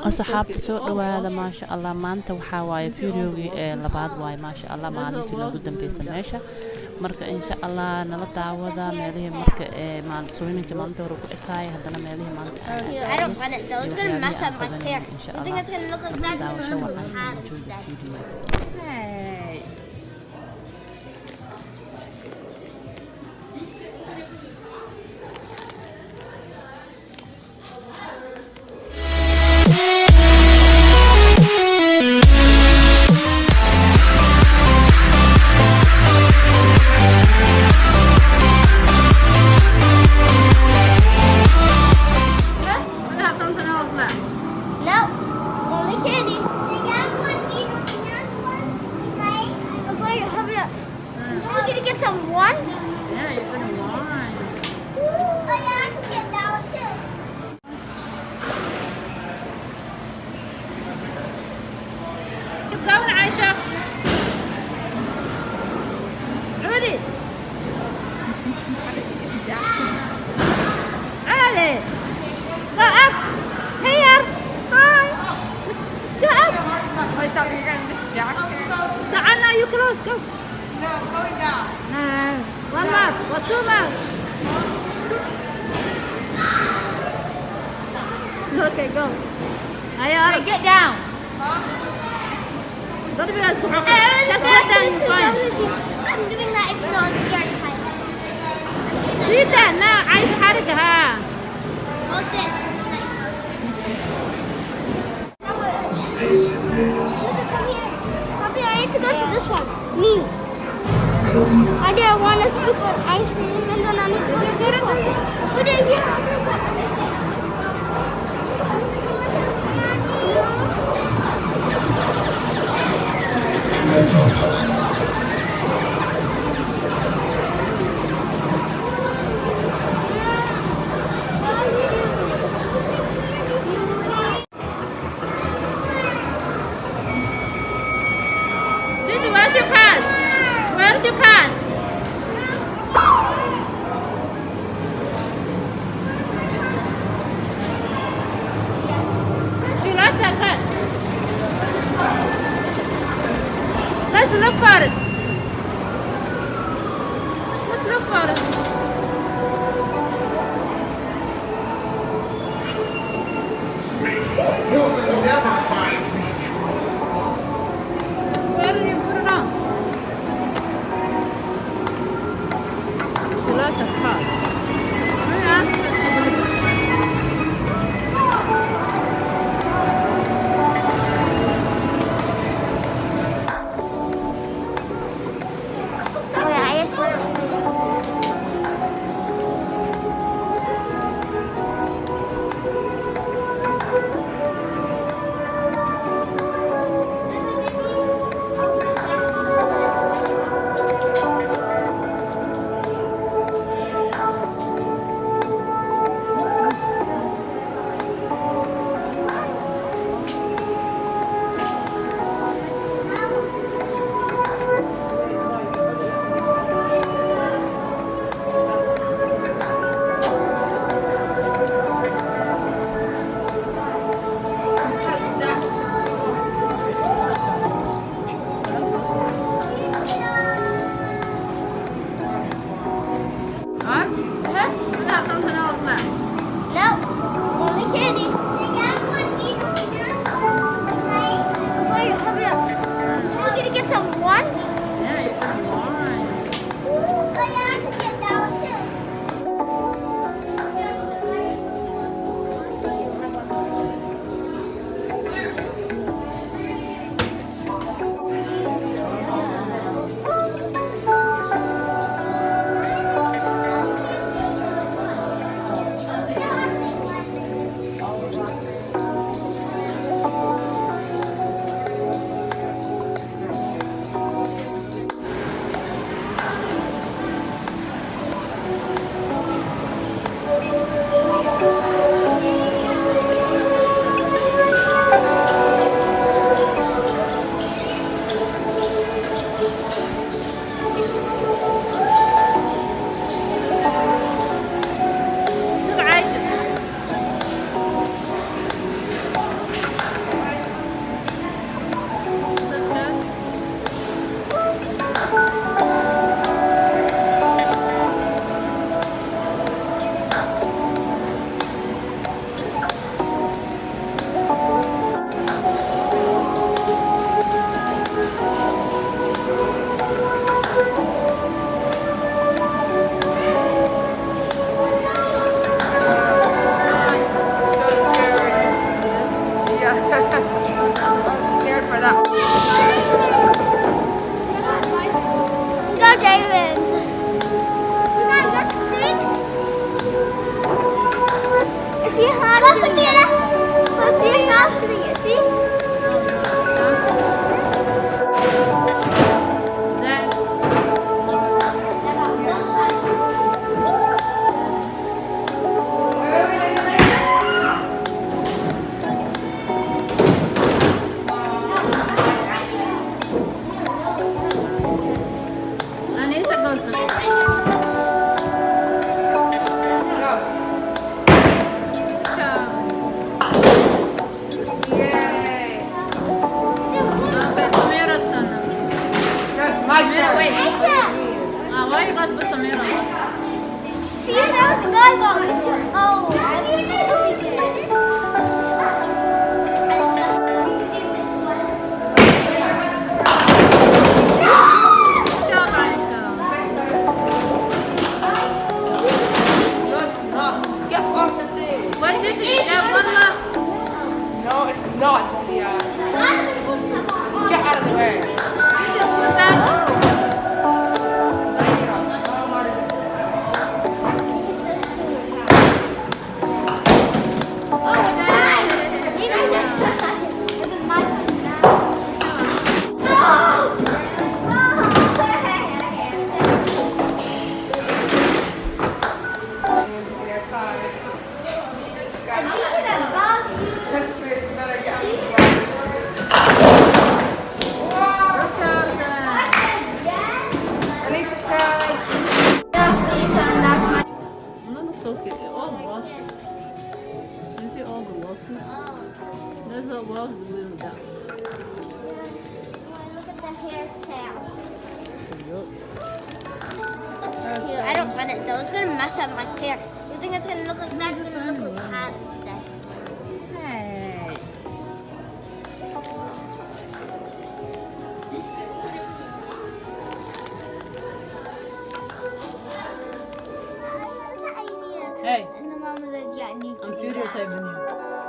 asxaabta soo dhawaada maasha allah maanta waxaa waaye fideogii labaad waaye maasha allah maalintii noogu dambeysay meesha marka insha allah nala daawada meelihii marka sooyinka maalinta hore ku ekaay haddana meelihii maanta I don't want it though. It's gonna mess up my hair. You think it's gonna look like that? daawasho waxaan jooga video Go. No, going down. One lap or two laps. Okay, go. Okay, get down. Don't be as strong. Just get down, you're fine. I'm doing that if no one's scared of heights. See that now? I had it. Hold this. Come here. I need to go to this one. Me. I didn't want to scoop of ice cream and then I need to go to this one. Put it here. Where's your car? No, it's the, get out of the way. Lisa's time. That looks so cute. All the boxes. You see all the boxes? There's a box with that. Look at the hair tail. Yup. Cute. I don't want it though. It's gonna mess up my hair. You think it's gonna look like that? It's gonna look like that instead. Hey. Hey. And the mom was like, yeah, I need to I'm do that. videotaping you.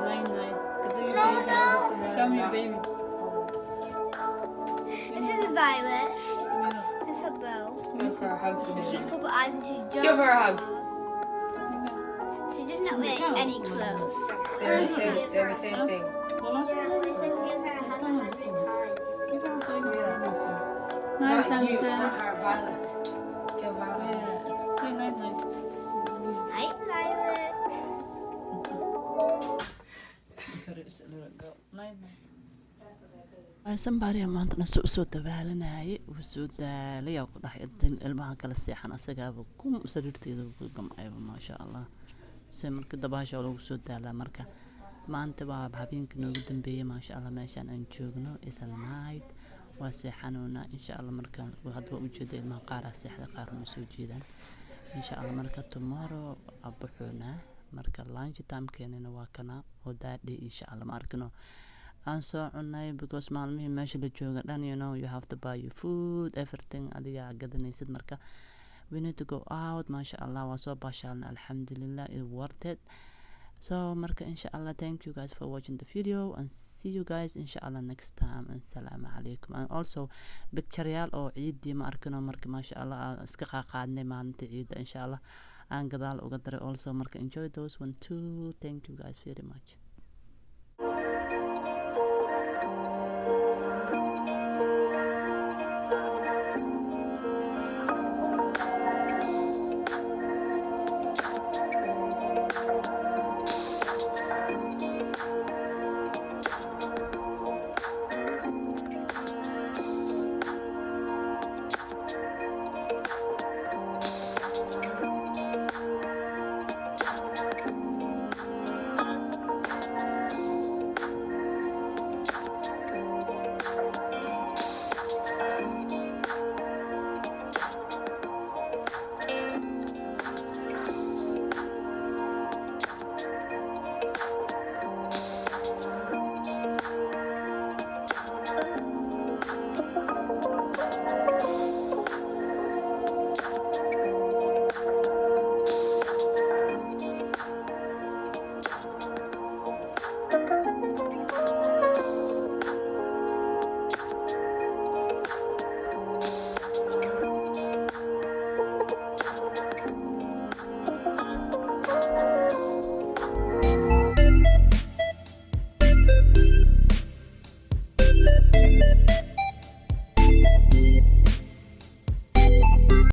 Night night. No, no. Show me your baby. This is Violet. This is her bow. Give her a hug, She's Savannah. purple eyes and she's just. Give her a hug. She does not wear any clothes. They're the same thing. Hold on. Give her a hug on my time. Night, Not you, sunset. not her, Violet. Give Violet. Yeah. Say night night. Night, Violet. somebody maantana soo dabaalanayay wuu soo daalay oo ku dhahay intan ilmaha kala seexan asagaaba ku sariirteeda ku gamcayba maasha allah se marka dabaasha lagu soo daalaa marka maanta waa habeenkii noogu dambeeyay maasha allah meeshaan aan joogno isal night waa seexanoona insha allah marka hadda u jeedo ilmaha qaar seexda qaar ma soo jeedaan insha allah marka tomorrow abuxuna marka lunch time keenana waa kana oo daadhay insha allah ma arkino aan soo cunay because maalmihii meesha la jooga dhan you know you have to buy your food everything adiga gadanaysid marka we need to go out maasha allah waa soo baashaalna alxamdulillah it worth it so marka insha allah thank you guys for watching the video and see you guys insha allah next time and salaamu calaykum and also picture yaal oo ciidii ma arkino marka maasha allah iska qaaqaadnay maalinta ciida insha allah aan gadaal uga daray also marka enjoy those one too thank you guys very much